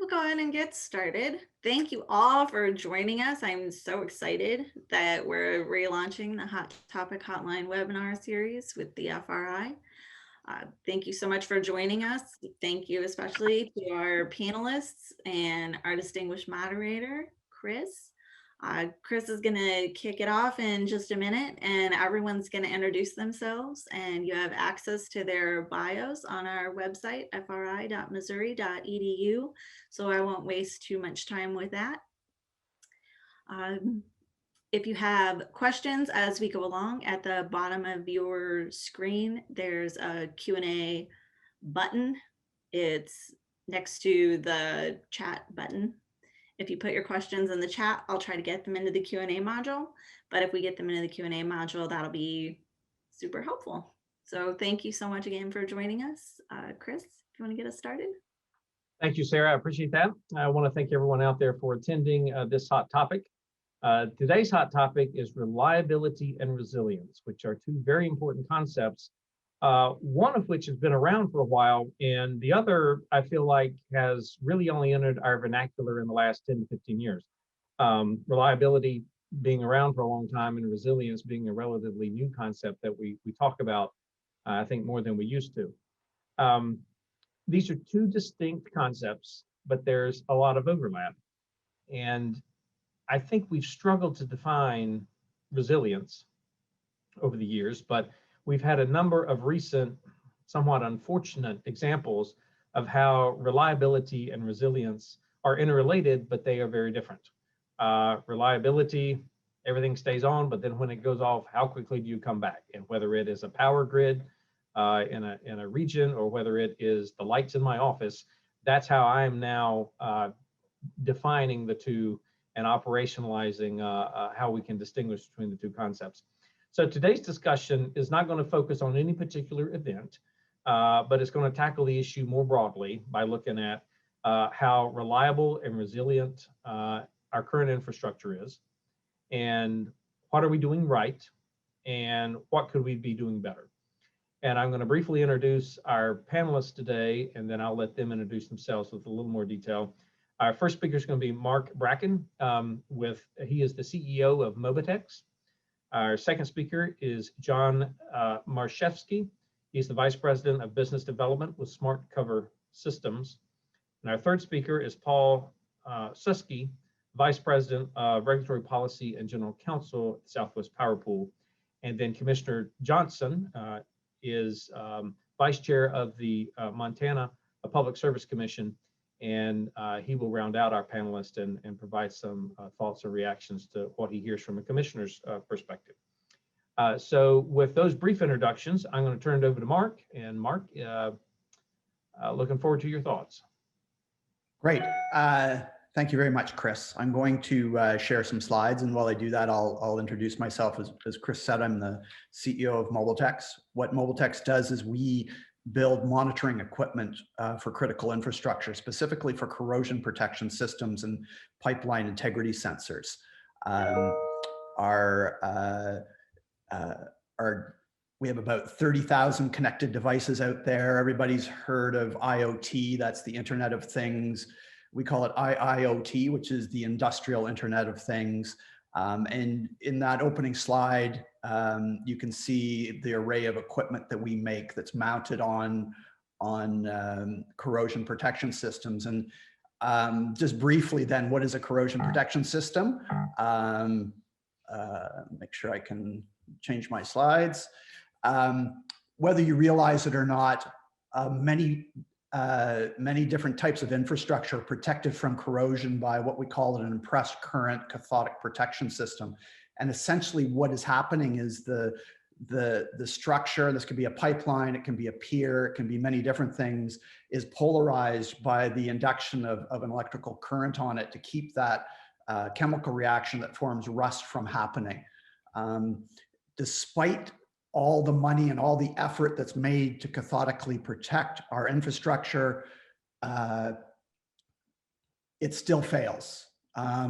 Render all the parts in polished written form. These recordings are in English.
We'll go ahead and get started. Thank you all for joining us. I'm so excited that we're relaunching the Hot Topic Hotline webinar series with the FRI. Thank you so much for joining us. Thank you especially to our panelists and our distinguished moderator, Chris. Chris is going to kick it off in just a minute, and everyone's going to introduce themselves, and you have access to their bios on our website, fri.missouri.edu, so I won't waste too much time with that. If you have questions as we go along, at the bottom of your screen, there's a Q&A button. It's next to the chat button. If you put your questions in the chat, I'll try to get them into the Q&A module. But if we get them into the Q&A module, that'll be super helpful. So thank you so much again for joining us. Chris, if you want to get us started. Thank you, Sarah. I appreciate that. I want to thank everyone out there for attending this hot topic. Today's hot topic is reliability and resilience, which are two very important concepts, one of which has been around for a while, and the other, I feel like, has really only entered our vernacular in the last 10 to 15 years. Reliability being around for a long time and resilience being a relatively new concept that we talk about, I think, more than we used to. These are two distinct concepts, but there's a lot of overlap. And I think we've struggled to define resilience over the years, but we've had a number of recent, somewhat unfortunate examples of how reliability and resilience are interrelated, but they are very different. Reliability, everything stays on, but then when it goes off, how quickly do you come back? And whether it is a power grid in a region, or whether it is the lights in my office, that's how I am now defining the two and operationalizing how we can distinguish between the two concepts. So today's discussion is not going to focus on any particular event, but it's going to tackle the issue more broadly by looking at how reliable and resilient our current infrastructure is, and what are we doing right, and what could we be doing better. And I'm going to briefly introduce our panelists today, and then I'll let them introduce themselves with a little more detail. Our first speaker is going to be Mark Bracken. He is the CEO of Mobitex. Our second speaker is John Marszewski. He's the Vice President of Business Development with Smart Cover Systems. And our third speaker is Paul Suski, Vice President of Regulatory Policy and General Counsel at Southwest Power Pool. And then Commissioner Johnson is Vice Chair of the Montana Public Service Commission. And he will round out our panelists and provide some thoughts or reactions to what he hears from a commissioner's perspective. So with those brief introductions, I'm going to turn it over to Mark. And Mark, looking forward to your thoughts. Great. Thank you very much, Chris. I'm going to share some slides, and while I do that, I'll introduce myself. As Chris said, I'm the CEO of Mobitex. What Mobitex does is we build monitoring equipment for critical infrastructure, specifically for corrosion protection systems and pipeline integrity sensors. We have about 30,000 connected devices out there. Everybody's heard of IoT, that's the Internet of Things. We call it IIoT, which is the Industrial Internet of Things. And in that opening slide, you can see the array of equipment that we make that's mounted on corrosion protection systems. And just briefly then, what is a corrosion protection system? Make sure I can change my slides. Whether you realize it or not, many different types of infrastructure are protected from corrosion by what we call an impressed current cathodic protection system. And essentially what is happening is the structure, this could be a pipeline, it can be a pier, it can be many different things, is polarized by the induction of an electrical current on it to keep that chemical reaction that forms rust from happening. Despite all the money and all the effort that's made to cathodically protect our infrastructure, it still fails.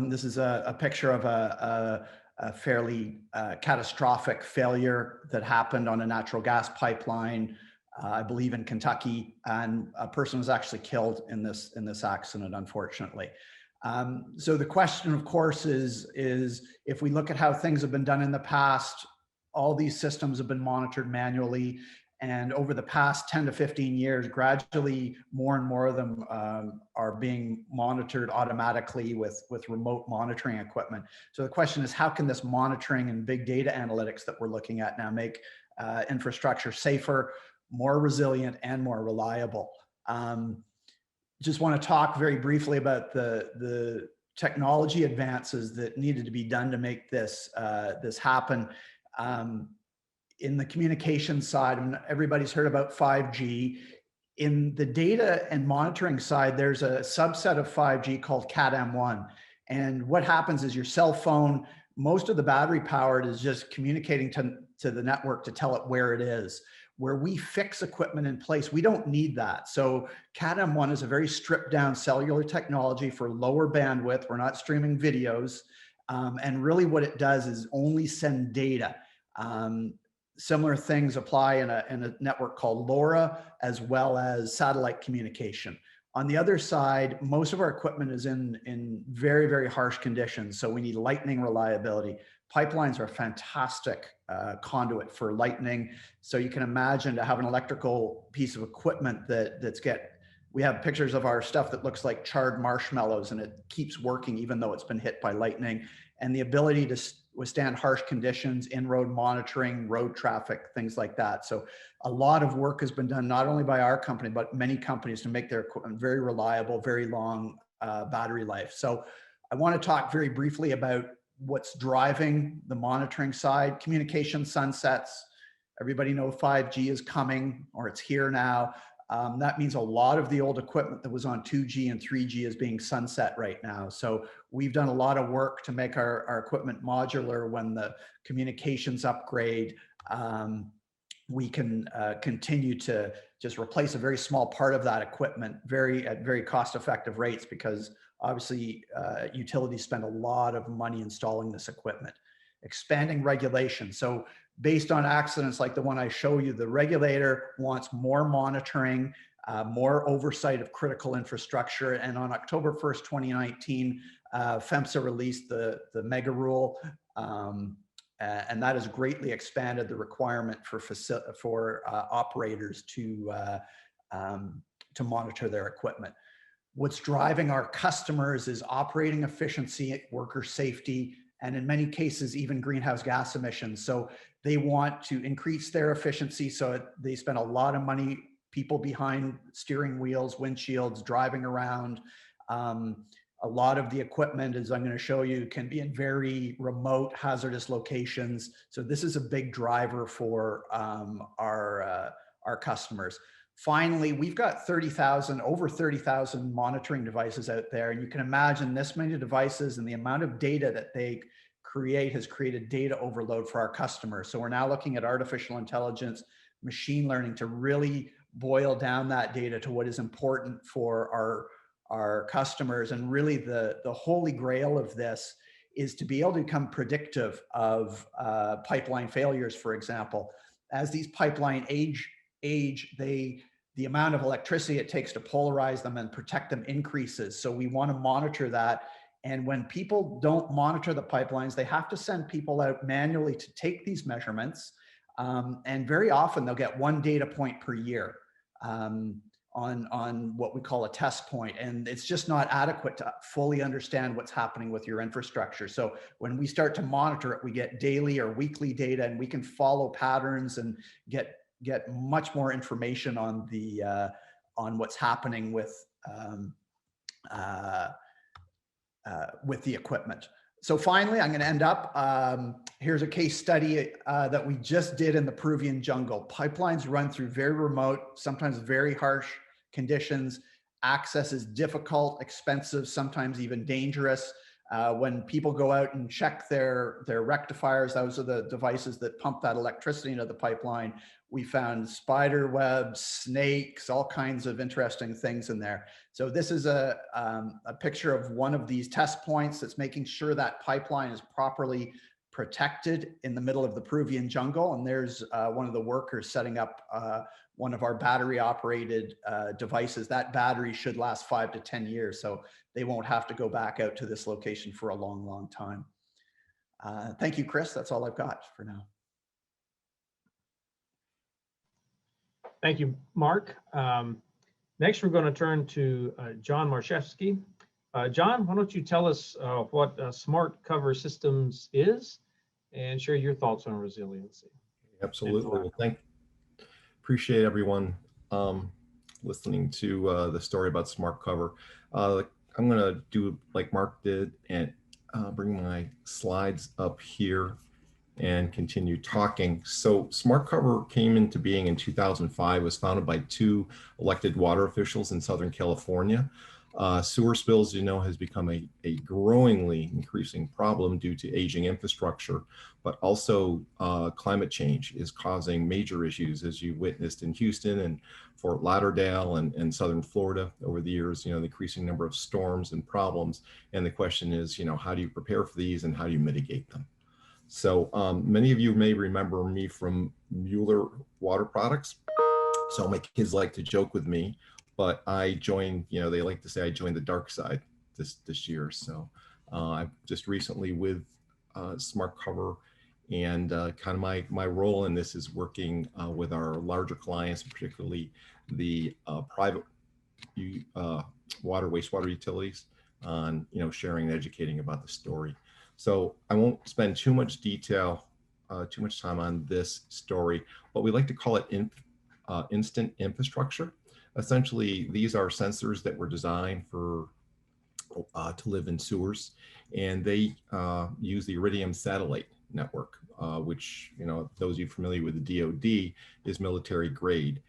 This is a picture of a fairly catastrophic failure that happened on a natural gas pipeline I believe in Kentucky, and a person was actually killed in this accident, unfortunately. So the question, of course, is if we look at how things have been done in the past, all these systems have been monitored manually. And over the past 10 to 15 years, gradually more and more of them are being monitored automatically with remote monitoring equipment. So the question is, how can this monitoring and big data analytics that we're looking at now make infrastructure safer, more resilient, and more reliable? Just want to talk very briefly about the technology advances that needed to be done to make this happen. In the communication side, and everybody's heard about 5G. In the data and monitoring side, there's a subset of 5G called Cat-M1. And what happens is your cell phone, most of the battery powered is just communicating to the network to tell it where it is. Where we fix equipment in place, we don't need that. So Cat-M1 is a very stripped down cellular technology for lower bandwidth. We're not streaming videos. And really what it does is only send data. Similar things apply in a network called LoRa, as well as satellite communication. On the other side, most of our equipment is in very, very harsh conditions. So we need lightning reliability. Pipelines are a fantastic conduit for lightning. So you can imagine to have an electrical piece of equipment we have pictures of our stuff that looks like charred marshmallows, and it keeps working even though it's been hit by lightning. And the ability to withstand harsh conditions, in-road monitoring, road traffic, things like that. So a lot of work has been done, not only by our company, but many companies, to make their equipment very reliable, very long battery life. So I want to talk very briefly about what's driving the monitoring side. Communication sunsets. Everybody knows 5G is coming, or it's here now. That means a lot of the old equipment that was on 2G and 3G is being sunset right now. So we've done a lot of work to make our equipment modular. When the communications upgrade, we can continue to just replace a very small part of that equipment at very cost-effective rates, because obviously utilities spend a lot of money installing this equipment. Expanding regulation. So based on accidents like the one I show you, the regulator wants more monitoring, more oversight of critical infrastructure. And on October 1st, 2019, PHMSA released the mega rule, and that has greatly expanded the requirement for operators to monitor their equipment. What's driving our customers is operating efficiency, worker safety, and in many cases, even greenhouse gas emissions. So they want to increase their efficiency. So they spend a lot of money, people behind steering wheels, windshields, driving around. A lot of the equipment, as I'm going to show you, can be in very remote, hazardous locations. So this is a big driver for our customers. Finally, we've got over 30,000 monitoring devices out there. And you can imagine this many devices and the amount of data that they create has created data overload for our customers. So we're now looking at artificial intelligence, machine learning, to really boil down that data to what is important for our customers. And really the holy grail of this is to be able to become predictive of pipeline failures, for example. As these pipeline age, the amount of electricity it takes to polarize them and protect them increases. So we want to monitor that. And when people don't monitor the pipelines, they have to send people out manually to take these measurements. And very often they'll get one data point per year on what we call a test point. And it's just not adequate to fully understand what's happening with your infrastructure. So when we start to monitor it, we get daily or weekly data, and we can follow patterns and get much more information on what's happening with the equipment. So finally, I'm going to end up, here's a case study that we just did in the Peruvian jungle. Pipelines run through very remote, sometimes very harsh conditions. Access is difficult, expensive, sometimes even dangerous. When people go out and check their rectifiers, those are the devices that pump that electricity into the pipeline, we found spider webs, snakes, all kinds of interesting things in there. So this is a picture of one of these test points that's making sure that pipeline is properly protected in the middle of the Peruvian jungle. And there's one of the workers setting up one of our battery operated devices. That battery should last 5 to 10 years. So they won't have to go back out to this location for a long, long time. Thank you, Chris. That's all I've got for now. Thank you, Mark. Next, we're going to turn to John Marszewski. John, why don't you tell us what Smart Cover Systems is and share your thoughts on resiliency. Absolutely. Well, appreciate everyone listening to the story about Smart Cover. I'm going to do like Mark did and bring my slides up here and continue talking. So Smart Cover came into being in 2005, was founded by 2 elected water officials in Southern California. Sewer spills, you know, has become a growingly increasing problem due to aging infrastructure, but also climate change is causing major issues, as you witnessed in Houston and Fort Lauderdale and Southern Florida over the years, you know, the increasing number of storms and problems. And the question is, you know, how do you prepare for these and how do you mitigate them? So many of you may remember me from Mueller Water Products. So my kids like to joke with me, but I joined, you know, they like to say I joined the dark side this year. So I've just recently with Smart Cover, and kind of my role in this is working with our larger clients, particularly the private wastewater utilities, on, you know, sharing and educating about the story. So I won't spend too much time on this story, but we like to call it instant infrastructure. Essentially, these are sensors that were designed for to live in sewers, and they use the Iridium satellite network, which, you know, those of you familiar with the DoD, is military grade.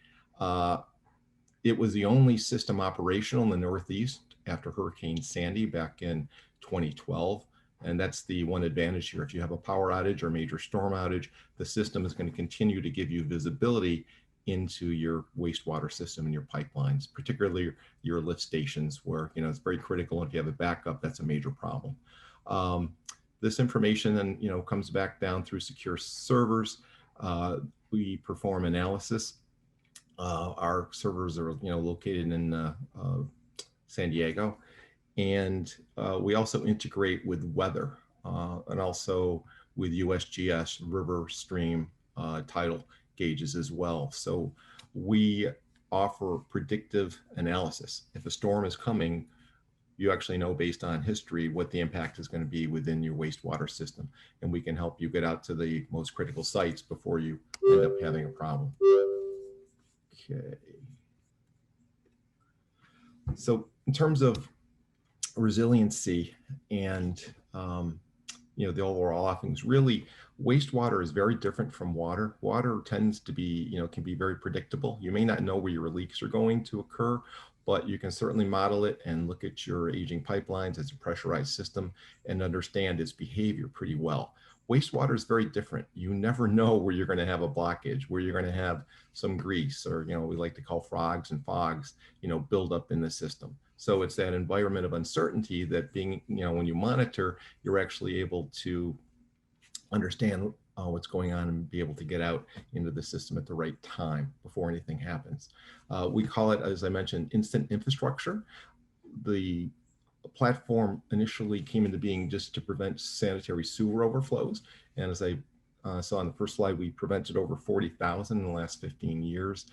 It was the only system operational in the Northeast after Hurricane Sandy back in 2012. And that's the one advantage here. If you have a power outage or major storm outage, the system is going to continue to give you visibility into your wastewater system and your pipelines, particularly your lift stations, where, you know, it's very critical. If you have a backup, that's a major problem. This information then, you know, comes back down through secure servers. We perform analysis. Our servers are, you know, located in San Diego. And we also integrate with weather and also with USGS river stream tidal gauges as well. So we offer predictive analysis. If a storm is coming, you actually know based on history what the impact is going to be within your wastewater system. And we can help you get out to the most critical sites before you end up having a problem. Okay. So in terms of resiliency and you know, the overall offerings, really wastewater is very different from water. Water tends to be, you know, can be very predictable. You may not know where your leaks are going to occur, but you can certainly model it and look at your aging pipelines as a pressurized system and understand its behavior pretty well. Wastewater is very different. You never know where you're going to have a blockage, where you're going to have some grease, or, you know, we like to call frogs and fogs, you know, build up in the system. So it's that environment of uncertainty that being, you know, when you monitor, you're actually able to understand what's going on and be able to get out into the system at the right time before anything happens. We call it, as I mentioned, instant infrastructure. The platform initially came into being just to prevent sanitary sewer overflows. And as I saw on the first slide, we prevented over 40,000 in the last 15 years.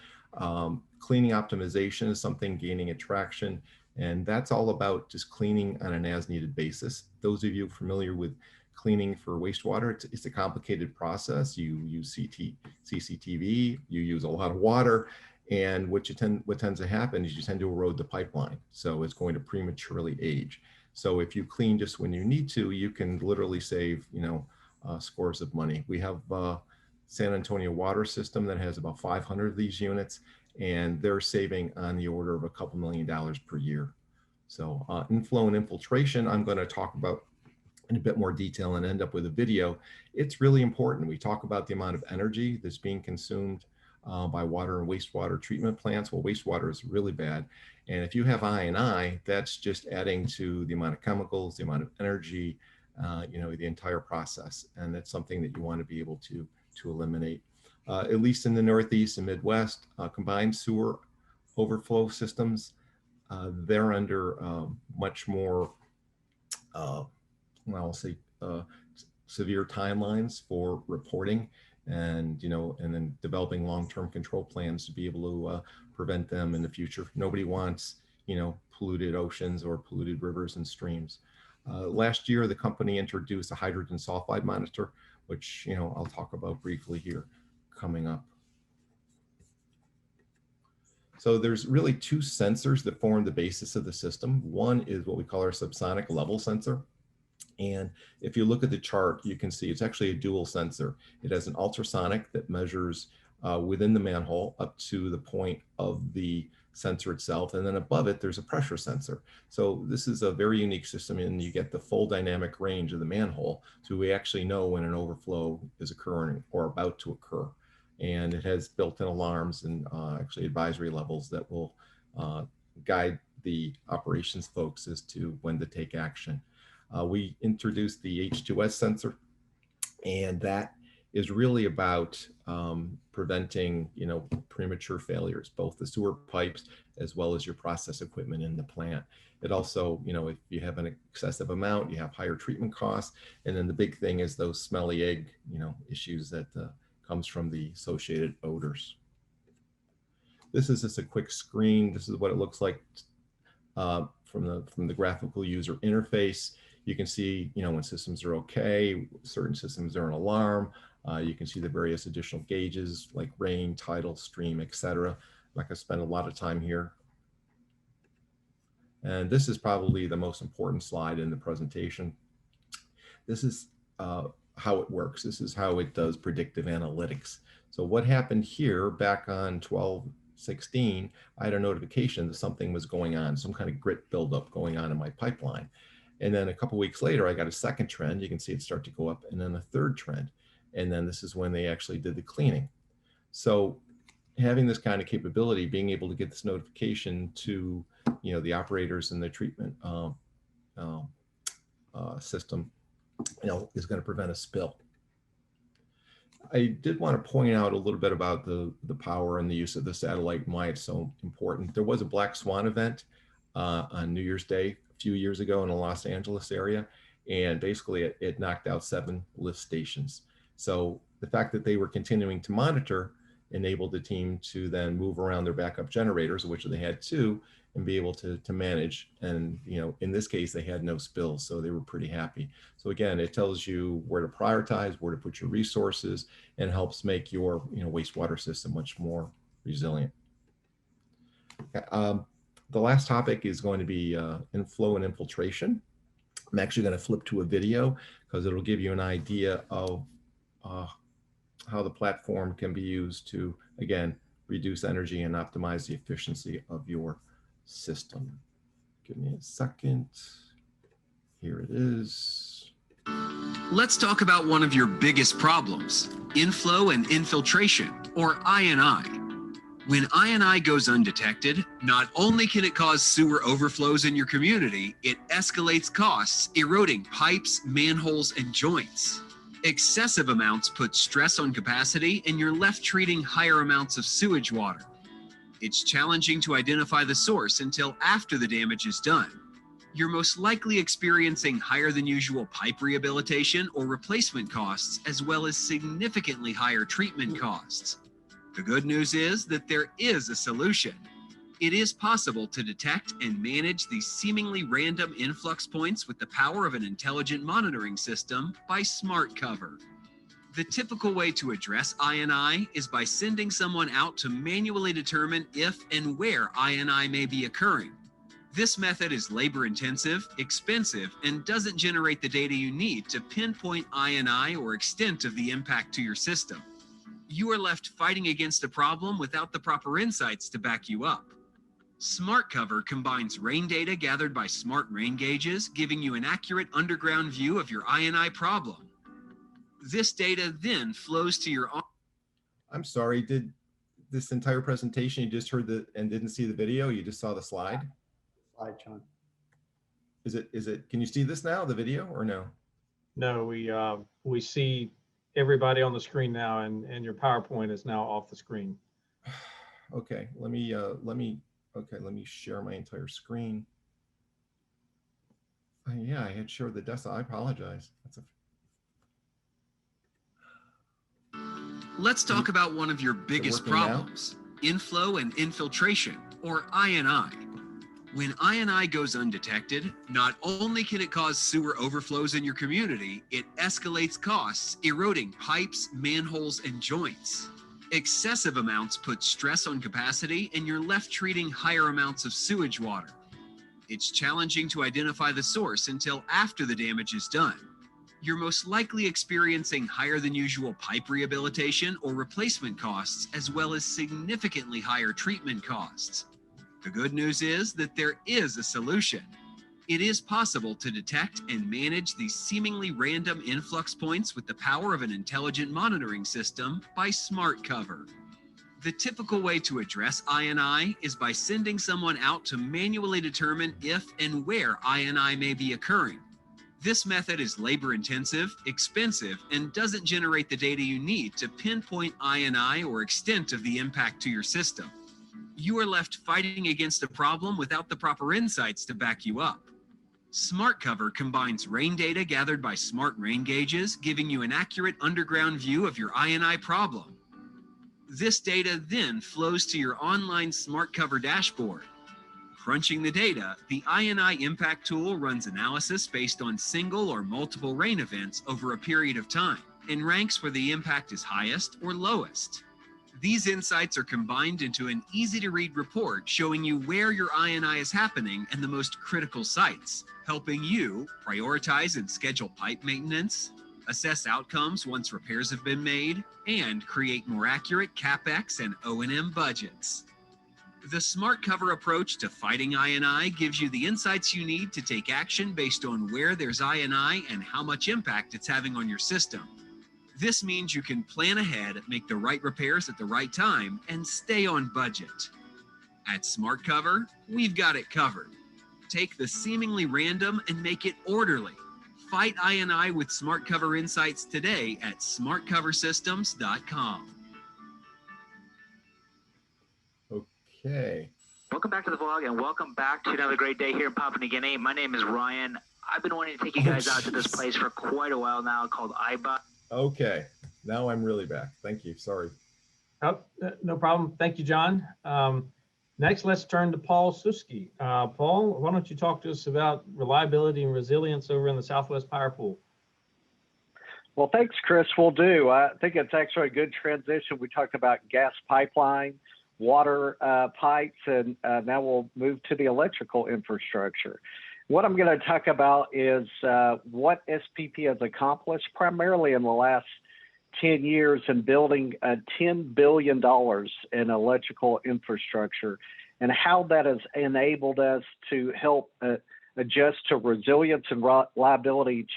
Cleaning optimization is something gaining attraction. And that's all about just cleaning on an as-needed basis. Those of you familiar with cleaning for wastewater, it's a complicated process. You use CCTV, you use a lot of water, and what tends to happen is you tend to erode the pipeline. So it's going to prematurely age. So if you clean just when you need to, you can literally save, you know, scores of money. We have San Antonio water system that has about 500 of these units, and they're saving on the order of a couple $1 million per year. So inflow and infiltration, I'm going to talk about in a bit more detail and end up with a video. It's really important. We talk about the amount of energy that's being consumed by water and wastewater treatment plants. Well, wastewater is really bad. And if you have I&I, that's just adding to the amount of chemicals, the amount of energy, you know, the entire process. And that's something that you want to be able to eliminate. At least in the Northeast and Midwest, combined sewer overflow systems, they're under much more, well, I'll say severe timelines for reporting, and, you know, and then developing long-term control plans to be able to prevent them in the future. Nobody wants, you know, polluted oceans or polluted rivers and streams. Last year, the company introduced a hydrogen sulfide monitor, which, you know, I'll talk about briefly here coming up. So there's really two sensors that form the basis of the system. One is what we call our subsonic level sensor. And if you look at the chart, you can see it's actually a dual sensor. It has an ultrasonic that measures within the manhole up to the point of the sensor itself. And then above it, there's a pressure sensor. So this is a very unique system, and you get the full dynamic range of the manhole. So we actually know when an overflow is occurring or about to occur. And it has built-in alarms and actually advisory levels that will guide the operations folks as to when to take action. We introduced the H2S sensor, and that is really about preventing, you know, premature failures, both the sewer pipes as well as your process equipment in the plant. It also, you know, if you have an excessive amount, you have higher treatment costs. And then the big thing is those smelly egg, you know, issues that comes from the associated odors. This is just a quick screen. This is what it looks like from the graphical user interface. You can see, you know, when systems are okay, certain systems are an alarm. You can see the various additional gauges like rain, tidal, stream, etc. I'm not going to spend a lot of time here. And this is probably the most important slide in the presentation. This is how it works. This is how it does predictive analytics. So what happened here back on 12/16, I had a notification that something was going on, some kind of grit buildup going on in my pipeline. And then a couple of weeks later, I got a second trend. You can see it start to go up, and then a third trend. And then this is when they actually did the cleaning. So having this kind of capability, being able to get this notification to, you know, the operators in the treatment system, you know, is going to prevent a spill. I did want to point out a little bit about the power and the use of the satellite and why it's so important. There was a black swan event on New Year's Day a few years ago in the Los Angeles area, and basically it knocked out 7 lift stations. So the fact that they were continuing to monitor enabled the team to then move around their backup generators, which they had 2, and be able to manage. And, you know, in this case, they had no spills, so they were pretty happy. So again, it tells you where to prioritize, where to put your resources, and helps make your, you know, wastewater system much more resilient. The last topic is going to be inflow and infiltration. I'm actually going to flip to a video because it'll give you an idea of how the platform can be used to, again, reduce energy and optimize the efficiency of your system. Give me a second. Here it is. Let's talk about one of your biggest problems, inflow and infiltration, or I&I. When I&I goes undetected, not only can it cause sewer overflows in your community, it escalates costs, eroding pipes, manholes, and joints. Excessive amounts put stress on capacity, and you're left treating higher amounts of sewage water. It's challenging to identify the source until after the damage is done. You're most likely experiencing higher than usual pipe rehabilitation or replacement costs, as well as significantly higher treatment costs. The good news is that there is a solution. It is possible to detect and manage these seemingly random influx points with the power of an intelligent monitoring system by SmartCover. The typical way to address I&I is by sending someone out to manually determine if and where I&I may be occurring. This method is labor-intensive, expensive, and doesn't generate the data you need to pinpoint I&I or extent of the impact to your system. You are left fighting against a problem without the proper insights to back you up. SmartCover combines rain data gathered by smart rain gauges, giving you an accurate underground view of your I&I problem. This data then flows to your... I'm sorry, did this entire presentation, you just heard and didn't see the video? You just saw the slide? Slide, John. Is it, can you see this now, the video, or no? No, we see everybody on the screen now, and your PowerPoint is now off the screen. Okay, let me share my entire screen. Yeah, I had shared the desktop. I apologize. Let's talk about one of your biggest problems, inflow and infiltration, or I&I. When I&I goes undetected, not only can it cause sewer overflows in your community, it escalates costs, eroding pipes, manholes, and joints. Excessive amounts put stress on capacity, and you're left treating higher amounts of sewage water. It's challenging to identify the source until after the damage is done. You're most likely experiencing higher than usual pipe rehabilitation or replacement costs, as well as significantly higher treatment costs. The good news is that there is a solution. It is possible to detect and manage these seemingly random influx points with the power of an intelligent monitoring system by SmartCover. The typical way to address I&I is by sending someone out to manually determine if and where I&I may be occurring. This method is labor-intensive, expensive, and doesn't generate the data you need to pinpoint I&I or extent of the impact to your system. You are left fighting against a problem without the proper insights to back you up. SmartCover combines rain data gathered by smart rain gauges, giving you an accurate underground view of your I&I problem. This data then flows to your online SmartCover dashboard. Crunching the data, the I&I impact tool runs analysis based on single or multiple rain events over a period of time and ranks where the impact is highest or lowest. These insights are combined into an easy-to-read report showing you where your I&I is happening and the most critical sites, helping you prioritize and schedule pipe maintenance, assess outcomes once repairs have been made, and create more accurate CapEx and O&M budgets. The SmartCover approach to fighting I&I gives you the insights you need to take action based on where there's I&I and how much impact it's having on your system. This means you can plan ahead, make the right repairs at the right time, and stay on budget. At SmartCover, we've got it covered. Take the seemingly random and make it orderly. Fight I&I with SmartCover insights today at smartcoversystems.com. Okay. Welcome back to the vlog, and welcome back to another great day here in Papua New Guinea. My name is Ryan. I've been wanting to take you guys out to this place for quite a while now called Iba. Okay, now I'm really back. Thank you. Sorry. Oh, no problem. Thank you, John. Next, let's turn to Paul Suski. Paul, why don't you talk to us about reliability and resilience over in the Southwest Power Pool? Well, thanks, Chris. We'll do. I think it's actually a good transition. We talked about gas pipeline, water pipes, and now we'll move to the electrical infrastructure. What I'm going to talk about is what SPP has accomplished primarily in the last 10 years in building $10 billion in electrical infrastructure and how that has enabled us to help adjust to resilience and reliability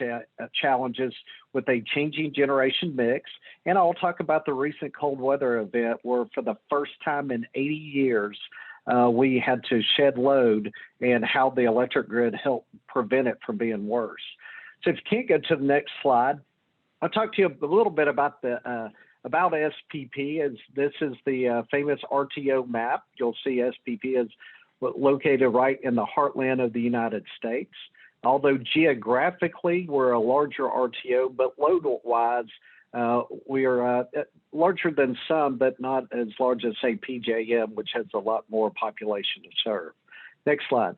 challenges with a changing generation mix. And I'll talk about the recent cold weather event where for the first time in 80 years, we had to shed load and how the electric grid helped prevent it from being worse. So if you can't go to the next slide, I'll talk to you a little bit about the about SPP. As this is the famous RTO map. You'll see SPP is located right in the heartland of the United States. Although geographically we're a larger RTO, but load-wise we are larger than some, but not as large as, say, PJM, which has a lot more population to serve. Next slide.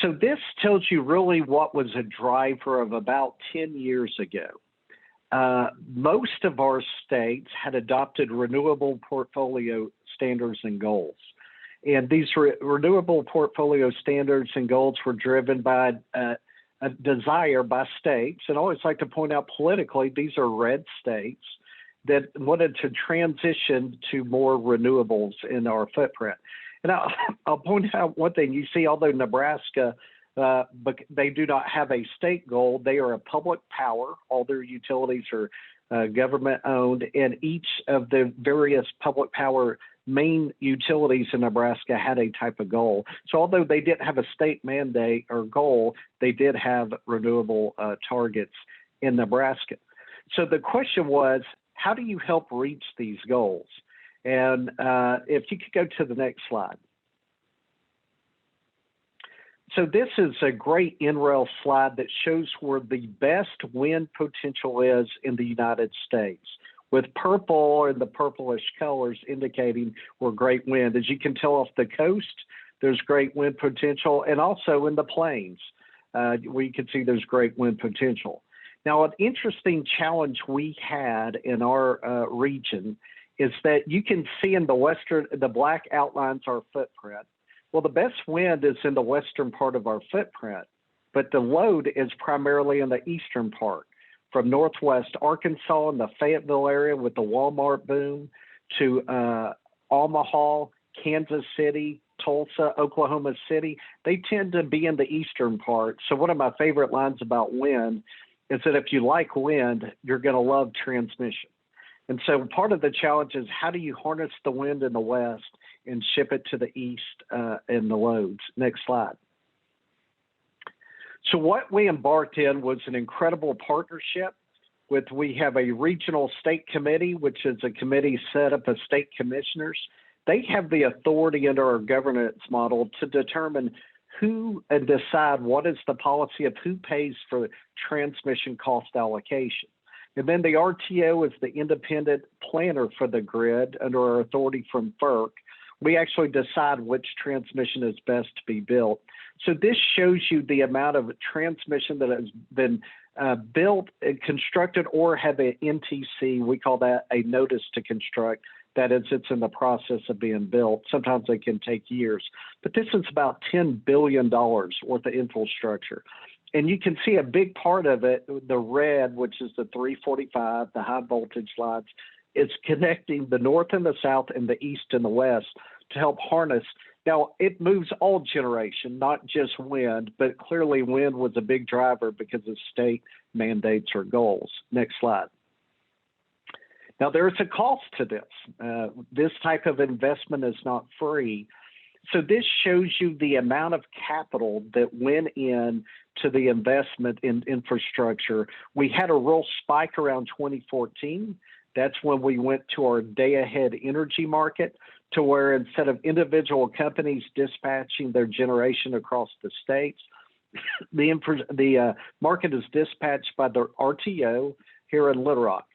So this tells you really what was a driver of about 10 years ago. Most of our states had adopted renewable portfolio standards and goals. And these renewable portfolio standards and goals were driven by a desire by states, and I always like to point out politically, these are red states that wanted to transition to more renewables in our footprint. And I'll point out one thing. You see, although Nebraska, but they do not have a state goal, they are a public power. All their utilities are government owned, and each of the various public power main utilities in Nebraska had a type of goal. So although they didn't have a state mandate or goal, they did have renewable targets in Nebraska. So the question was, how do you help reach these goals? And if you could go to the next slide. So this is a great NREL slide that shows where the best wind potential is in the United States, with purple and the purplish colors indicating where great wind. As you can tell off the coast, there's great wind potential, and also in the plains, where you can see there's great wind potential. Now, an interesting challenge we had in our region is that you can see in the black outlines our footprint. Well, the best wind is in the western part of our footprint, but the load is primarily in the eastern part, from northwest Arkansas and the Fayetteville area with the Walmart boom to Omaha, Kansas City, Tulsa, Oklahoma City. They tend to be in the eastern part. So one of my favorite lines about wind is that if you like wind, you're going to love transmission. And so part of the challenge is, how do you harness the wind in the west and ship it to the east in the loads? Next slide. So what we embarked in was an incredible partnership with, we have a regional state committee, which is a committee set up of state commissioners. They have the authority under our governance model to determine who and decide what is the policy of who pays for transmission cost allocation. And then the RTO is the independent planner for the grid under our authority from FERC. We actually decide which transmission is best to be built. So this shows you the amount of transmission that has been built, constructed, or have an NTC. We call that a notice to construct. That is, it's in the process of being built. Sometimes they can take years. But this is about $10 billion worth of infrastructure. And you can see a big part of it, the red, which is the 345, the high voltage lines, is connecting the north and the south and the east and the west to help harness. Now, it moves all generation, not just wind, but clearly wind was a big driver because of state mandates or goals. Next slide. Now, there's a cost to this. This type of investment is not free. So this shows you the amount of capital that went in to the investment in infrastructure. We had a real spike around 2014. That's when we went to our day-ahead energy market, to where instead of individual companies dispatching their generation across the states, the market is dispatched by the RTO here in Little Rock.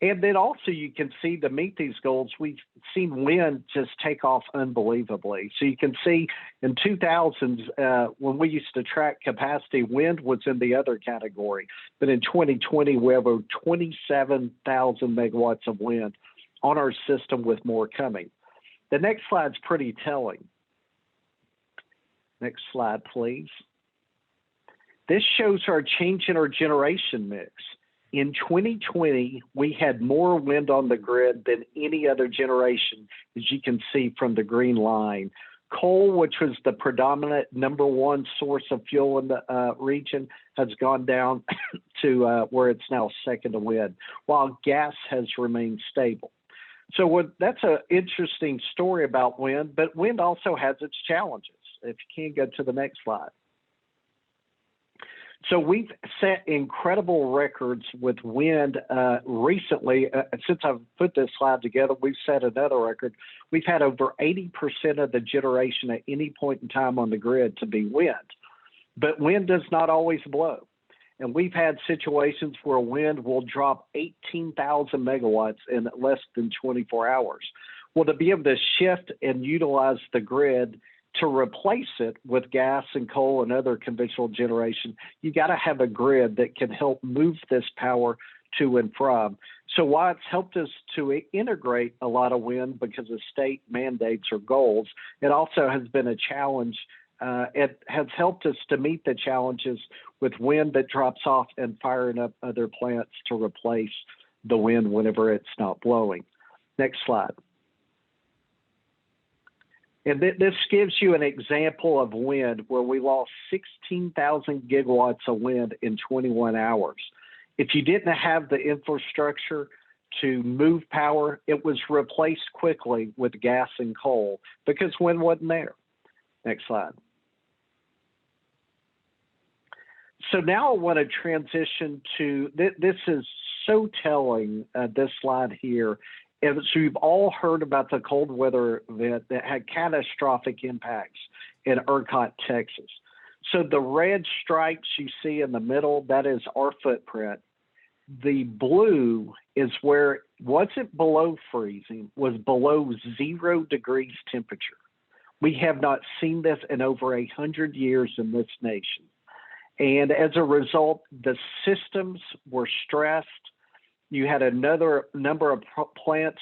And then also you can see, to meet these goals, we've seen wind just take off unbelievably. So you can see in 2000s, when we used to track capacity, wind was in the other category. But in 2020, we have over 27,000 megawatts of wind on our system, with more coming. The next slide's pretty telling. Next slide, please. This shows our change in our generation mix. In 2020, we had more wind on the grid than any other generation, as you can see from the green line. Coal, which was the predominant #1 source of fuel in the region, has gone down to where it's now second to wind, while gas has remained stable. So that's an interesting story about wind, but wind also has its challenges. If you can go to the next slide. So we've set incredible records with wind recently. Since I've put this slide together, we've set another record. We've had over 80% of the generation at any point in time on the grid to be wind. But wind does not always blow. And we've had situations where wind will drop 18,000 megawatts in less than 24 hours. Well, to be able to shift and utilize the grid to replace it with gas and coal and other conventional generation, you got to have a grid that can help move this power to and from. So while it's helped us to integrate a lot of wind because of state mandates or goals, it also has been a challenge. It has helped us to meet the challenges with wind that drops off and firing up other plants to replace the wind whenever it's not blowing. Next slide. And this gives you an example of wind where we lost 16,000 gigawatts of wind in 21 hours. If you didn't have the infrastructure to move power, it was replaced quickly with gas and coal because wind wasn't there. Next slide. So now I want to transition to, this is so telling, this slide here. And so you've all heard about the cold weather event that had catastrophic impacts in ERCOT, Texas. So the red stripes you see in the middle, that is our footprint. The blue is where it wasn't below freezing, was below 0 degrees temperature. We have not seen this in over 100 years in this nation. And as a result, the systems were stressed. You had another number of plants,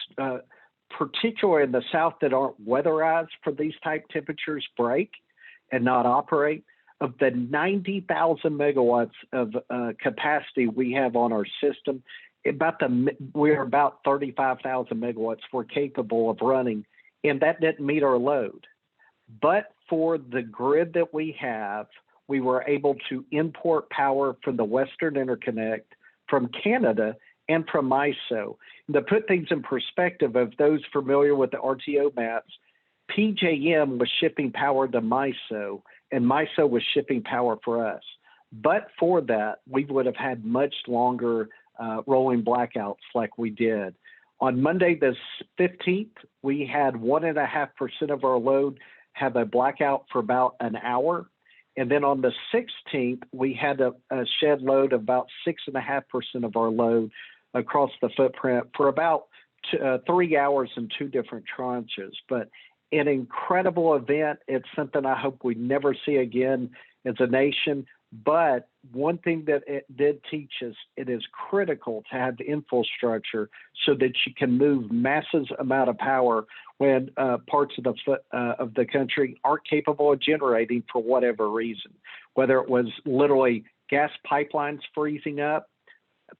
particularly in the South, that aren't weatherized for these type temperatures, break and not operate. Of the 90,000 megawatts of capacity we have on our system, we're about 35,000 megawatts we're capable of running, and that didn't meet our load. But for the grid that we have, we were able to import power from the Western Interconnect, from Canada, and from MISO. To put things in perspective, of those familiar with the RTO maps, PJM was shipping power to MISO, and MISO was shipping power for us. But for that, we would have had much longer rolling blackouts like we did. On Monday the 15th, we had 1.5% of our load have a blackout for about an hour. And then on the 16th, we had a shed load of about 6.5% of our load across the footprint for about 3 hours in 2 different tranches. But an incredible event. It's something I hope we never see again as a nation. But one thing that it did teach us, it is critical to have the infrastructure so that you can move massive amount of power when parts of the country aren't capable of generating for whatever reason. Whether it was literally gas pipelines freezing up,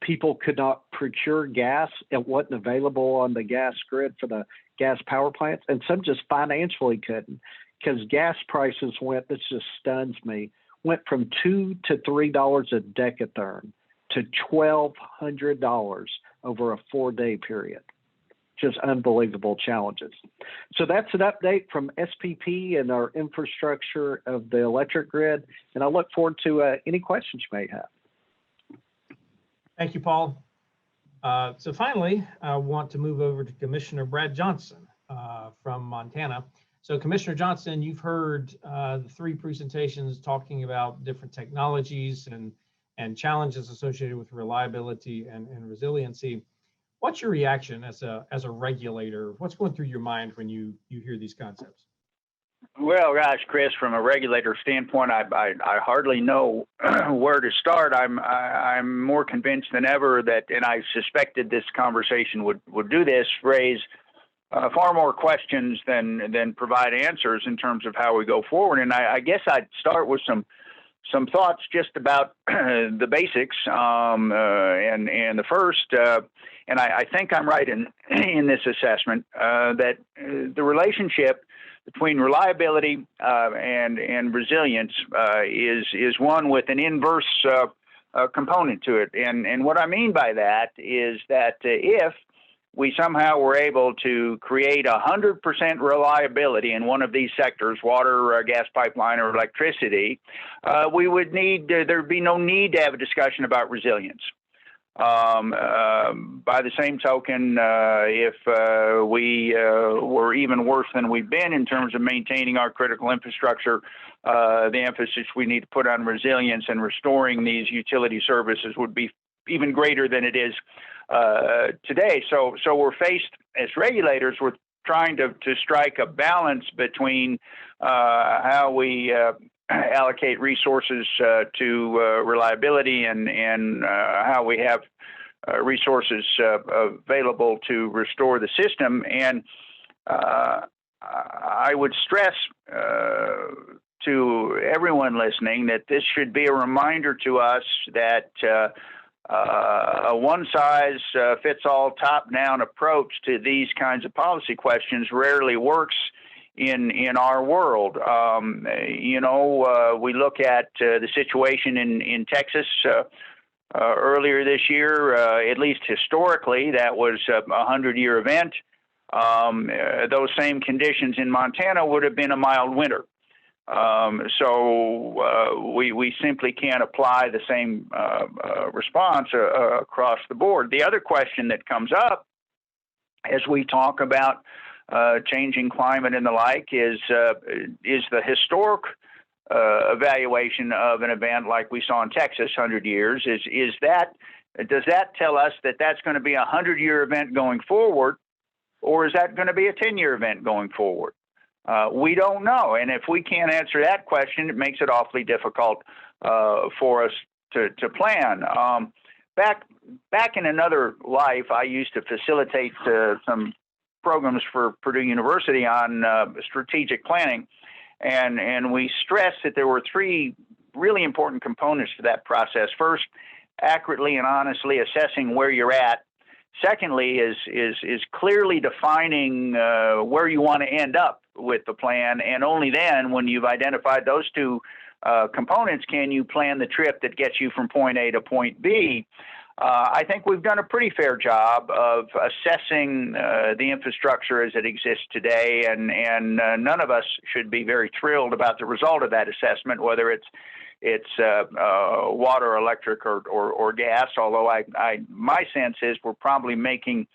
people could not procure gas, it wasn't available on the gas grid for the gas power plants, and some just financially couldn't, because gas prices went, this just stuns me, went from $2 to $3 a decatherm to $1,200 over a 4-day period. Just unbelievable challenges. So that's an update from SPP and our infrastructure of the electric grid, and I look forward to any questions you may have. Thank you, Paul. So finally, I want to move over to Commissioner Brad Johnson from Montana. So Commissioner Johnson, you've heard the 3 presentations talking about different technologies and challenges associated with reliability and resiliency. What's your reaction as a regulator? What's going through your mind when you hear these concepts? Well, gosh, Chris, from a regulator standpoint, I hardly know where to start. I'm more convinced than ever that, and I suspected this conversation would do this, raise far more questions than provide answers in terms of how we go forward. And I guess I'd start with some thoughts just about the basics. And the first, and I think I'm right in this assessment, that the relationship between reliability and resilience is one with an inverse component to it. And what I mean by that is that if we somehow were able to create 100% reliability in one of these sectors, water, gas pipeline, or electricity, we would need, there'd be no need to have a discussion about resilience. By the same token, if we were even worse than we've been in terms of maintaining our critical infrastructure, the emphasis we need to put on resilience and restoring these utility services would be even greater than it is today. So we're faced as regulators with trying to strike a balance between how we allocate resources to reliability and how we have resources available to restore the system. And I would stress to everyone listening that this should be a reminder to us that a one-size-fits-all top-down approach to these kinds of policy questions rarely works in our world. We look at the situation in Texas earlier this year. At least historically, that was a 100-year event. Those same conditions in Montana would have been a mild winter. So we simply can't apply the same response across the board. The other question that comes up as we talk about changing climate and the like is the historic evaluation of an event like we saw in Texas 100 years. Does that tell us that that's going to be a 100-year event going forward, or is that going to be a 10-year event going forward? We don't know, and if we can't answer that question, it makes it awfully difficult for us to plan. Back in another life, I used to facilitate some programs for Purdue University on strategic planning, and we stressed that there were three really important components to that process. First, accurately and honestly assessing where you're at. Secondly, is clearly defining where you want to end up with the plan, and only then, when you've identified those two components, can you plan the trip that gets you from point A to point B. I think we've done a pretty fair job of assessing the infrastructure as it exists today, and none of us should be very thrilled about the result of that assessment, whether it's water, electric, or gas. Although my sense is we're probably making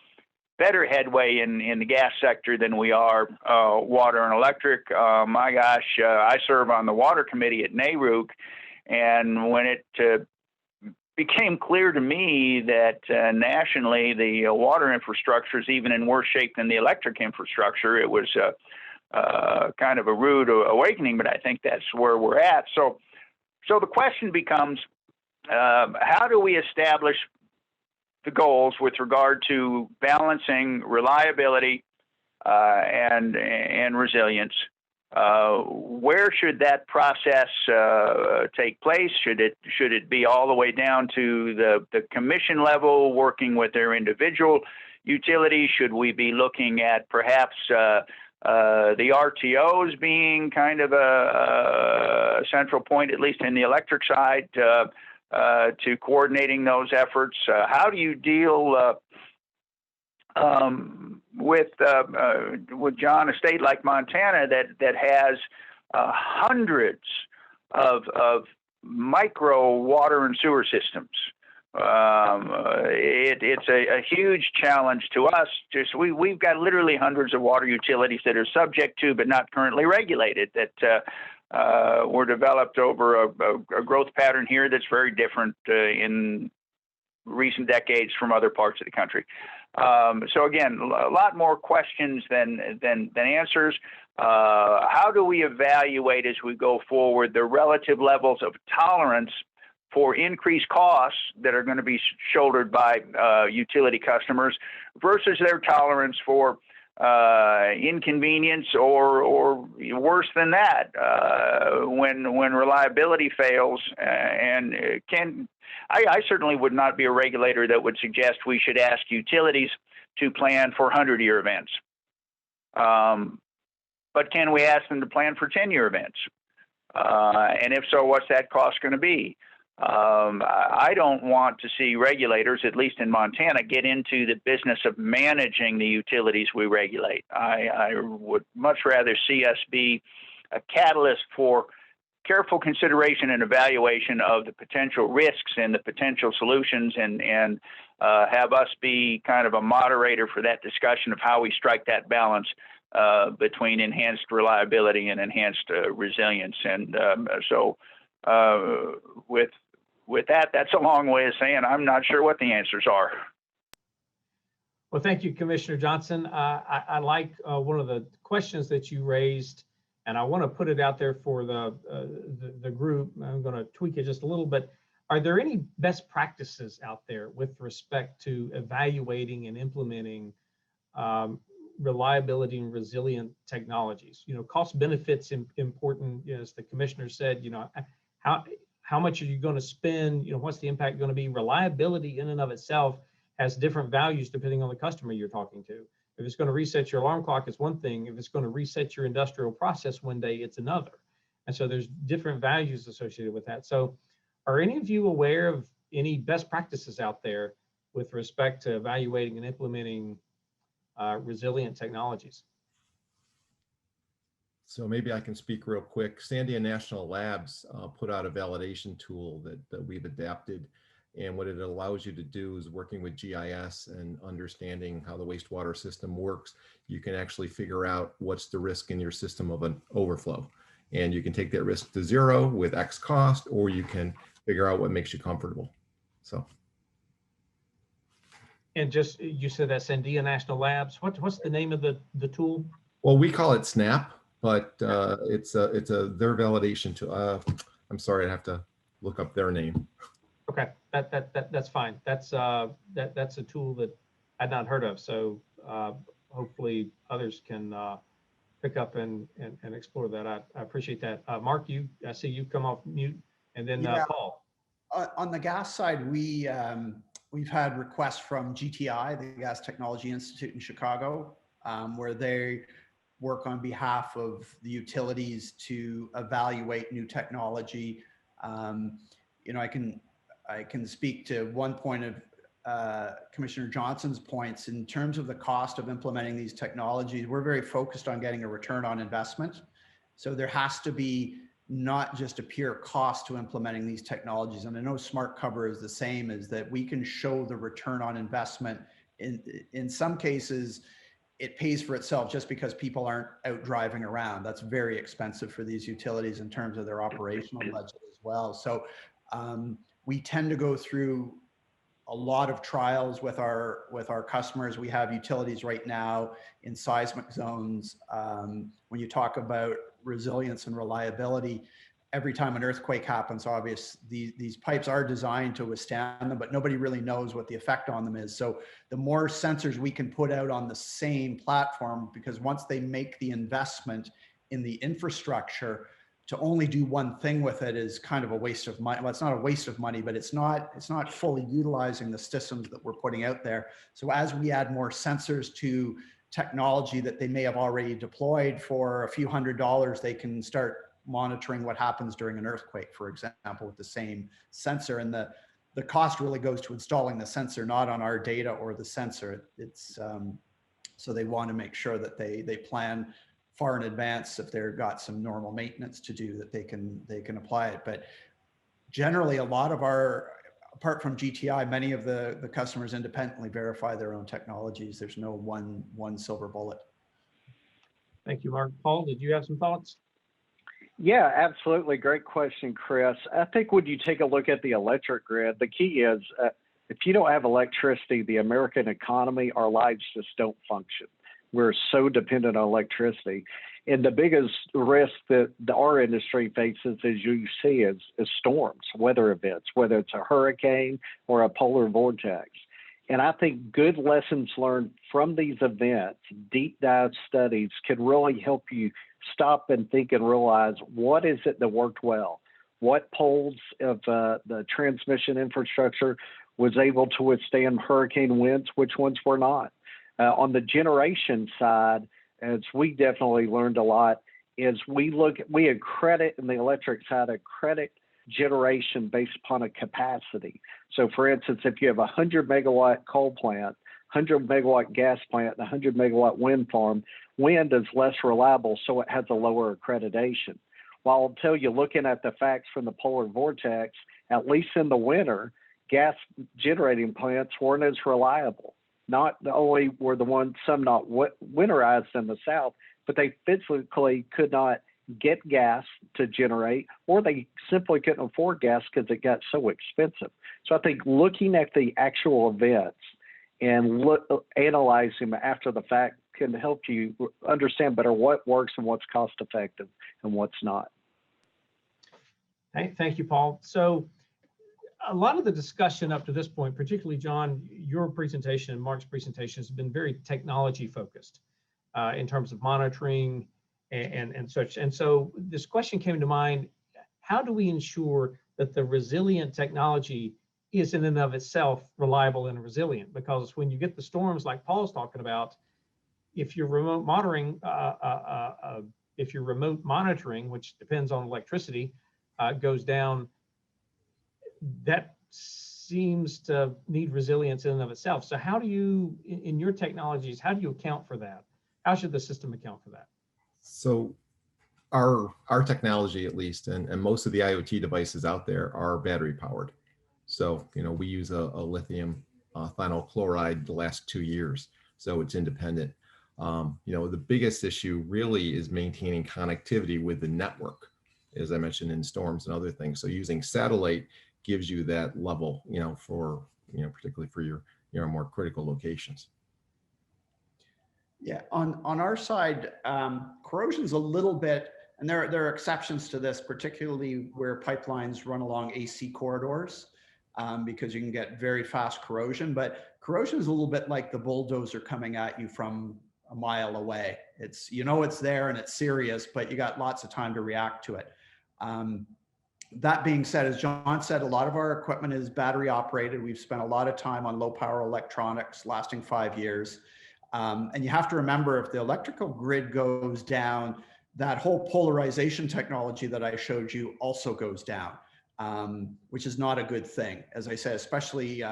better headway in the gas sector than we are water and electric. My gosh, I serve on the water committee at NARUC, and when it became clear to me that nationally the water infrastructure is even in worse shape than the electric infrastructure, it was kind of a rude awakening, but I think that's where we're at. So the question becomes, how do we establish the goals with regard to balancing reliability and resilience? Where should that process take place? Should it be all the way down to the commission level, working with their individual utilities? Should we be looking at perhaps the RTOs being kind of a central point, at least in the electric side, to coordinating those efforts? How do you deal with John, a state like Montana that has hundreds of micro water and sewer systems? It's a huge challenge to us. We've got literally hundreds of water utilities that are subject to but not currently regulated, that were developed over a growth pattern here that's very different in recent decades from other parts of the country. So again, a lot more questions than answers. How do we evaluate as we go forward the relative levels of tolerance for increased costs that are going to be shouldered by utility customers versus their tolerance for inconvenience or worse than that when reliability fails? And I certainly would not be a regulator that would suggest we should ask utilities to plan for 100-year events. But can we ask them to plan for 10-year events? And if so, what's that cost going to be? I don't want to see regulators, at least in Montana, get into the business of managing the utilities we regulate. I would much rather see us be a catalyst for careful consideration and evaluation of the potential risks and the potential solutions, and have us be kind of a moderator for that discussion of how we strike that balance between enhanced reliability and enhanced resilience. And so with that, that's a long way of saying I'm not sure what the answers are. Well, thank you, Commissioner Johnson. I like one of the questions that you raised, and I want to put it out there for the group. I'm going to tweak it just a little bit. Are there any best practices out there with respect to evaluating and implementing reliability and resilient technologies? You know, cost benefits important, as the commissioner said. You know, how much are you going to spend? You know, what's the impact going to be? Reliability in and of itself has different values depending on the customer you're talking to. If it's going to reset your alarm clock, it's one thing. If it's going to reset your industrial process one day, it's another. And so there's different values associated with that. So are any of you aware of any best practices out there with respect to evaluating and implementing resilient technologies? So maybe I can speak real quick. Sandia National Labs put out a validation tool that we've adapted. And what it allows you to do is working with GIS and understanding how the wastewater system works, you can actually figure out what's the risk in your system of an overflow. And you can take that risk to zero with X cost, or you can figure out what makes you comfortable. So. And just, you said that's Sandia National Labs. What's the name of the tool? Well, we call it SNAP, but it's their validation tool. I'm sorry, I have to look up their name. Okay, that's fine. That's a tool that I'd not heard of. So hopefully others can pick up and explore that. I appreciate that. Mark, I see you come off mute, and then Paul. On the gas side, we've had requests from GTI, the Gas Technology Institute in Chicago, where they work on behalf of the utilities to evaluate new technology. I can speak to one point of Commissioner Johnson's points in terms of the cost of implementing these technologies. We're very focused on getting a return on investment. So there has to be not just a pure cost to implementing these technologies. And I know Smart Cover is the same, is that we can show the return on investment. In some cases, it pays for itself just because people aren't out driving around. That's very expensive for these utilities in terms of their operational budget as well. So we tend to go through a lot of trials with our customers. We have utilities right now in seismic zones. When you talk about resilience and reliability, every time an earthquake happens, obviously these pipes are designed to withstand them, but nobody really knows what the effect on them is. So the more sensors we can put out on the same platform, because once they make the investment in the infrastructure, to only do one thing with it is kind of a waste of money. Well, it's not a waste of money, but it's not fully utilizing the systems that we're putting out there. So as we add more sensors to technology that they may have already deployed for a few $100s, they can start monitoring what happens during an earthquake, for example, with the same sensor. And the cost really goes to installing the sensor, not on our data or the sensor. It's so they want to make sure that they plan far in advance if they've got some normal maintenance to do, that they can apply it. But generally, a lot of apart from GTI, many of the customers independently verify their own technologies. There's no one silver bullet. Thank you, Mark. Paul, did you have some thoughts? Yeah, absolutely. Great question, Chris. I think when you take a look at the electric grid, the key is if you don't have electricity, the American economy, our lives just don't function. We're so dependent on electricity. And the biggest risk that our industry faces, as you see, is storms, weather events, whether it's a hurricane or a polar vortex. And I think good lessons learned from these events, deep dive studies, can really help you stop and think and realize, what is it that worked well? What poles of the transmission infrastructure was able to withstand hurricane winds? Which ones were not? On the generation side, as we definitely learned a lot, is we accredit in the electric side, accredit generation based upon a capacity. So for instance, if you have a 100 megawatt coal plant, 100 megawatt gas plant, and 100 megawatt wind farm, wind is less reliable, so it has a lower accreditation. While I'll tell you, looking at the facts from the polar vortex, at least in the winter, gas generating plants weren't as reliable. Not only were the ones, some not winterized in the South, but they physically could not get gas to generate, or they simply couldn't afford gas because it got so expensive. So I think looking at the actual events and analyzing them after the fact can help you understand better what works and what's cost effective and what's not. Thank you, Paul. So a lot of the discussion up to this point, particularly John, your presentation and Mark's presentation, has been very technology focused in terms of monitoring and such. And so this question came to mind: how do we ensure that the resilient technology is in and of itself reliable and resilient? Because when you get the storms like Paul's talking about, if you're remote monitoring, which depends on electricity, goes down, that seems to need resilience in and of itself. So how do you, in your technologies, how do you account for that? How should the system account for that? So our technology, at least, and most of the IoT devices out there are battery powered. So, we use a lithium thionyl chloride the last 2 years, so it's independent. The biggest issue really is maintaining connectivity with the network, as I mentioned, in storms and other things. So using satellite gives you that level, for, particularly for your more critical locations. Yeah, on our side, corrosion's a little bit, and there are exceptions to this, particularly where pipelines run along AC corridors, because you can get very fast corrosion. But corrosion is a little bit like the bulldozer coming at you from a mile away. It's, it's there and it's serious, but you got lots of time to react to it. That being said, as John said, a lot of our equipment is battery operated. We've spent a lot of time on low power electronics lasting 5 years. And you have to remember, if the electrical grid goes down, that whole polarization technology that I showed you also goes down, which is not a good thing. As I said, especially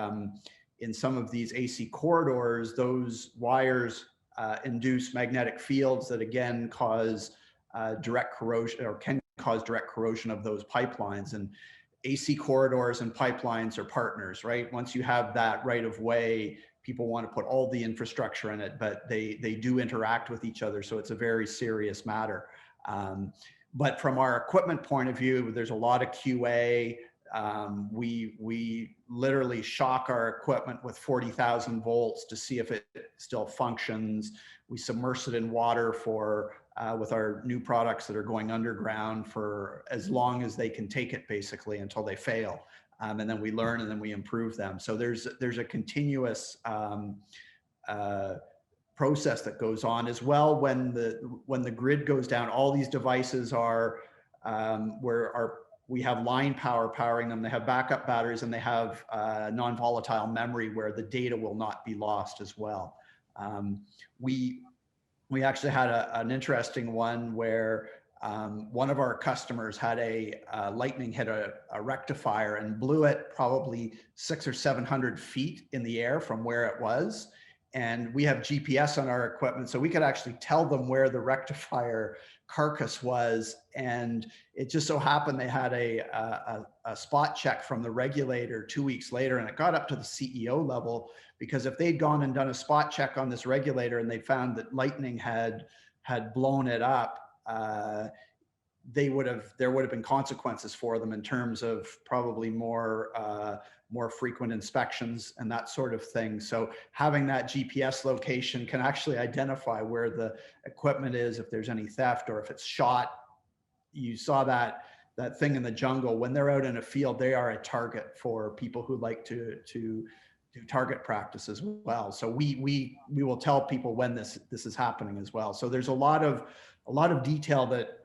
in some of these AC corridors, those wires induce magnetic fields that again cause direct corrosion, or can cause direct corrosion of those pipelines. And AC corridors and pipelines are partners, right? Once you have that right of way, people want to put all the infrastructure in it, but they do interact with each other. So it's a very serious matter. But from our equipment point of view, there's a lot of QA. We literally shock our equipment with 40,000 volts to see if it still functions. We submerge it in water for with our new products that are going underground for as long as they can take it, basically, until they fail. And then we learn and then we improve them. So there's a continuous process that goes on as well. When the grid goes down, all these devices are we have line power powering them. They have backup batteries and they have non-volatile memory where the data will not be lost as well. We actually had an interesting one where one of our customers had a lightning hit a rectifier and blew it probably 600 or 700 feet in the air from where it was. And we have GPS on our equipment, so we could actually tell them where the rectifier carcass was. And it just so happened they had a spot check from the regulator 2 weeks later, and it got up to the CEO level, because if they'd gone and done a spot check on this regulator and they found that lightning had blown it up, there would have been consequences for them in terms of probably more frequent inspections and that sort of thing. So having that GPS location can actually identify where the equipment is, if there's any theft or if it's shot. You saw that thing in the jungle. When they're out in a field, they are a target for people who like to do target practice as well. So we will tell people when this is happening as well. So there's a lot of detail that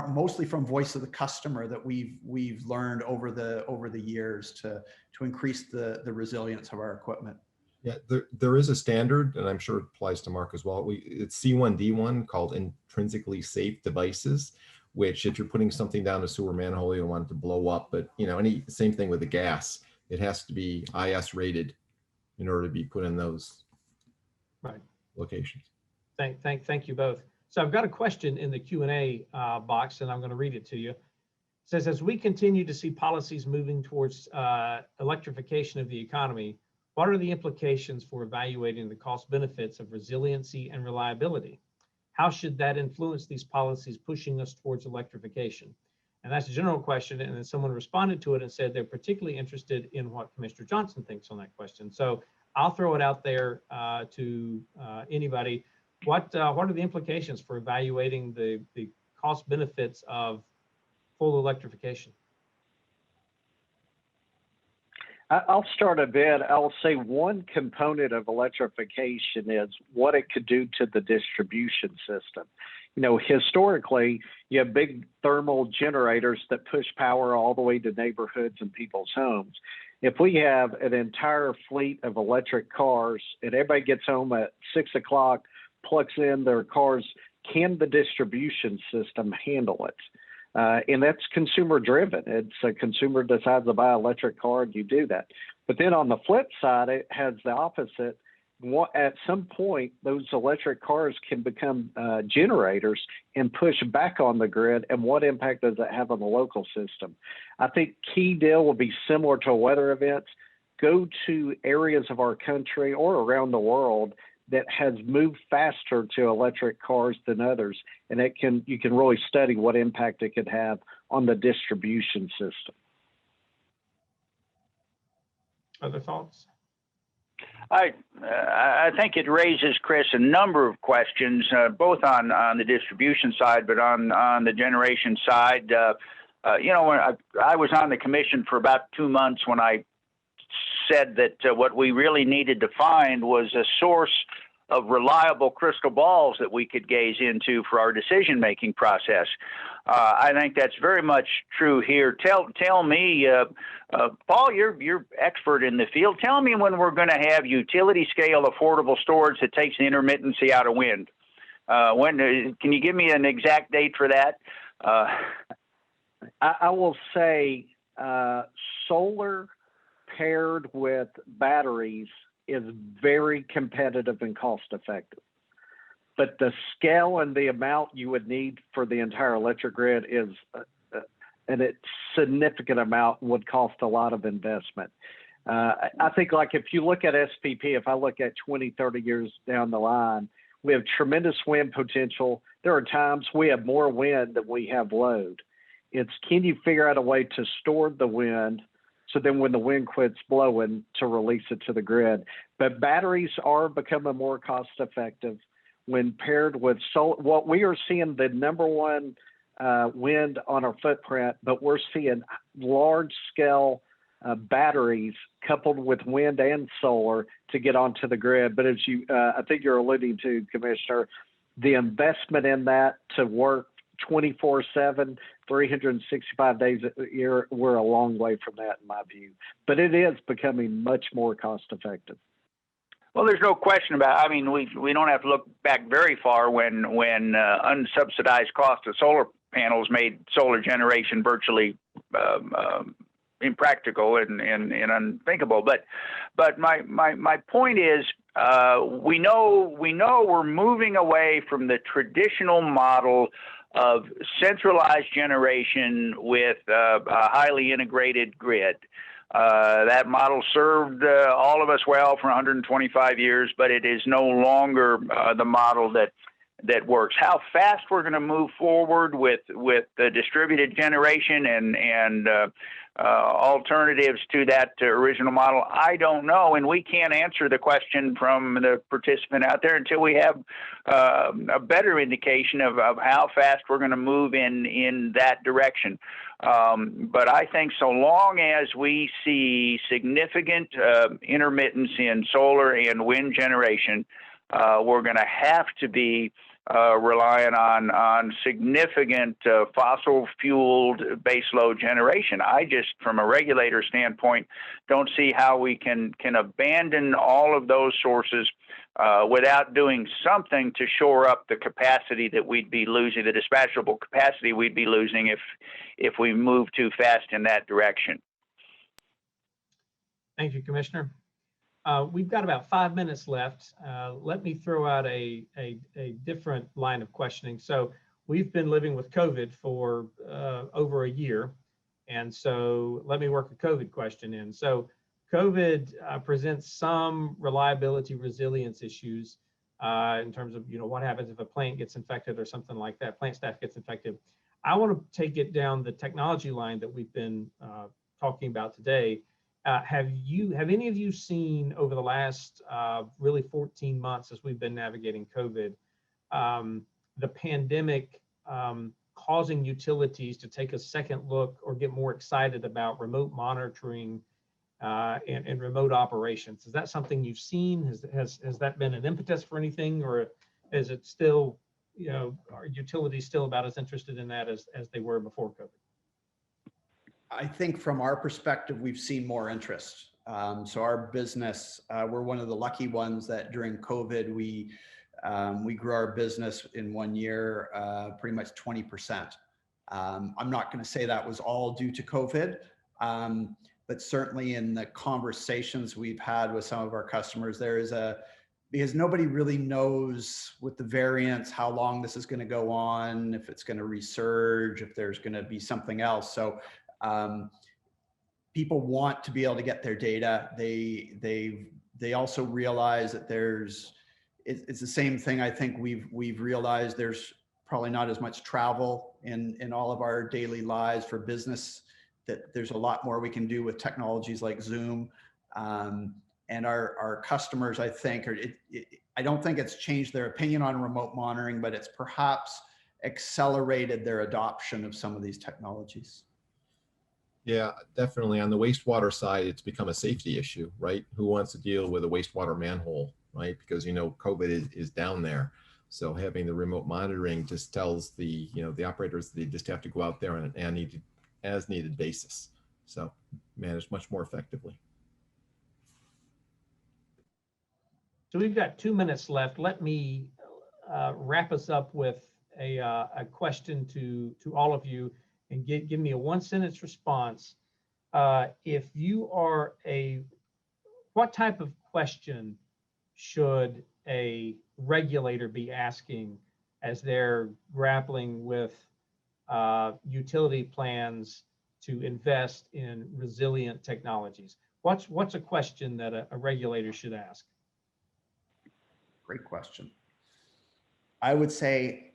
mostly from voice of the customer that we've learned over the years to increase the resilience of our equipment. Yeah, there is a standard, and I'm sure it applies to Mark as well. It's C1D1 called intrinsically safe devices, which if you're putting something down a sewer manhole, you don't want it to blow up. But same thing with the gas, it has to be IS rated in order to be put in those locations. Thank you both. So I've got a question in the Q&A box, and I'm going to read it to you. It says, as we continue to see policies moving towards electrification of the economy, what are the implications for evaluating the cost benefits of resiliency and reliability? How should that influence these policies pushing us towards electrification? And that's a general question. And then someone responded to it and said they're particularly interested in what Commissioner Johnson thinks on that question. So I'll throw it out there to anybody. What are the implications for evaluating the cost benefits of full electrification? I'll start a bit. I'll say one component of electrification is what it could do to the distribution system. Historically, you have big thermal generators that push power all the way to neighborhoods and people's homes. If we have an entire fleet of electric cars and everybody gets home at 6 o'clock, plugs in their cars, can the distribution system handle it? And that's consumer driven. It's a consumer decides to buy an electric car, and you do that. But then on the flip side, it has the opposite. At some point, those electric cars can become generators and push back on the grid. And what impact does that have on the local system? I think key deal will be similar to weather events. Go to areas of our country or around the world that has moved faster to electric cars than others, and you can really study what impact it could have on the distribution system. Other thoughts? I think it raises, Chris, a number of questions, both on the distribution side, but on the generation side. You know, when I was on the commission for about 2 months when I said that what we really needed to find was a source of reliable crystal balls that we could gaze into for our decision-making process. I think that's very much true here. Tell me, Paul, you're expert in the field. Tell me when we're going to have utility-scale affordable storage that takes the intermittency out of wind. Can you give me an exact date for that? I will say solar paired with batteries is very competitive and cost effective. But the scale and the amount you would need for the entire electric grid is and a significant amount would cost a lot of investment. I think like if you look at SPP, if I look at 20, 30 years down the line, we have tremendous wind potential. There are times we have more wind than we have load. It's can you figure out a way to store the wind so then when the wind quits blowing to release it to the grid. But batteries are becoming more cost effective when paired with solar. What we are seeing the number one wind on our footprint, but we're seeing large scale batteries coupled with wind and solar to get onto the grid. But as you, I think you're alluding to, Commissioner, the investment in that to work 24/7, 365 days a year, we're a long way from that in my view. But it is becoming much more cost effective. Well, there's no question about it. I mean, we don't have to look back very far when unsubsidized cost of solar panels made solar generation virtually impractical and unthinkable. But my point is, we know we're moving away from the traditional model of centralized generation with a highly integrated grid. That model served all of us well for 125 years, but it is no longer the model that works. How fast we're going to move forward with the distributed generation and alternatives to that original model, I don't know, and we can't answer the question from the participant out there until we have a better indication of how fast we're going to move in that direction. But I think so long as we see significant intermittency in lolar and wind generation, we're going to have to be relying on significant fossil-fueled baseload generation. I just, from a regulator standpoint, don't see how we can abandon all of those sources without doing something to shore up the capacity that we'd be losing, the dispatchable capacity we'd be losing if we move too fast in that direction. Thank you, Commissioner. We've got about 5 minutes left. Let me throw out a different line of questioning. So we've been living with COVID for over a year. And so let me work a COVID question in. So COVID presents some reliability resilience issues in terms of, what happens if a plant gets infected or something like that, plant staff gets infected. I want to take it down the technology line that we've been talking about today. Have any of you seen over the last really 14 months as we've been navigating COVID, the pandemic causing utilities to take a second look or get more excited about remote monitoring and remote operations? Is that something you've seen? Has that been an impetus for anything, or is it still, are utilities still about as interested in that as they were before COVID? I think from our perspective, we've seen more interest. So our business, we're one of the lucky ones that during COVID, we grew our business in 1 year, pretty much 20%. I'm not going to say that was all due to COVID, but certainly in the conversations we've had with some of our customers, there is because nobody really knows with the variants how long this is going to go on, if it's going to resurge, if there's going to be something else. So people want to be able to get their data. They also realize that it's the same thing. I think we've realized there's probably not as much travel in all of our daily lives for business, that there's a lot more we can do with technologies like Zoom. And our customers, I think, I don't think it's changed their opinion on remote monitoring, but it's perhaps accelerated their adoption of some of these technologies. Yeah, definitely. On the wastewater side, it's become a safety issue, right? Who wants to deal with a wastewater manhole, right? Because, COVID is down there. So having the remote monitoring just tells the operators they just have to go out there on an as needed basis. So manage much more effectively. So we've got 2 minutes left. Let me wrap us up with a question to all of you, and give me a 1-sentence response. If you are what type of question should a regulator be asking as they're grappling with utility plans to invest in resilient technologies? What's a question that a regulator should ask? Great question. I would say,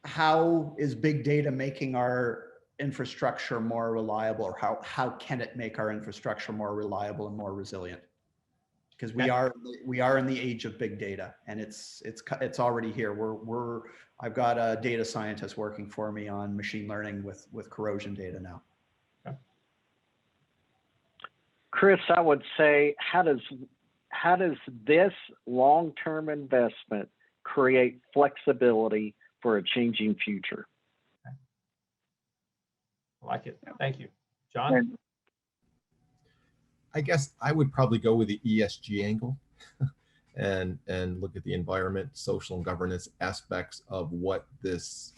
how is big data making our infrastructure more reliable, or how can it make our infrastructure more reliable and more resilient? Because we are in the age of big data, and it's already here. I've got a data scientist working for me on machine learning with corrosion data now. Chris, I would say, how does this long-term investment create flexibility for a changing future? I like it. Thank you. John? I guess I would probably go with the ESG angle and look at the environment, social and governance aspects of what this,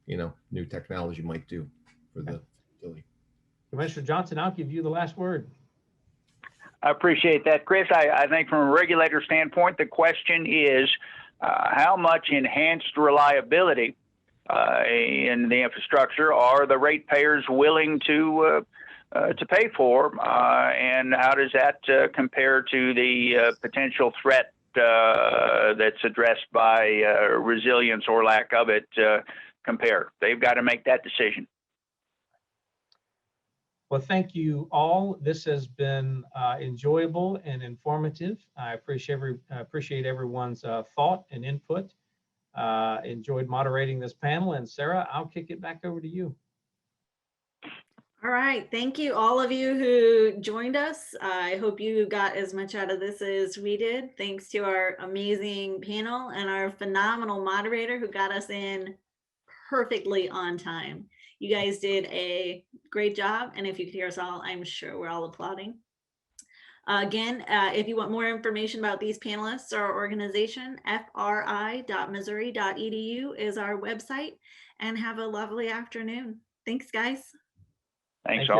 new technology might do for the utility. Commissioner Johnson, I'll give you the last word. I appreciate that, Chris. I think from a regulator standpoint, the question is how much enhanced reliability in the infrastructure are the ratepayers willing to pay for, and how does that compare to the potential threat that's addressed by resilience or lack of it compare? They've got to make that decision. Well, thank you all. This has been enjoyable and informative. I appreciate everyone's thought and input. Enjoyed moderating this panel. And Sarah, I'll kick it back over to you. All right. Thank you, all of you who joined us. I hope you got as much out of this as we did. Thanks to our amazing panel and our phenomenal moderator who got us in perfectly on time. You guys did a great job. And if you could hear us all, I'm sure we're all applauding. Again, if you want more information about these panelists or our organization, fri.missouri.edu is our website. And have a lovely afternoon. Thanks, guys. Thanks all.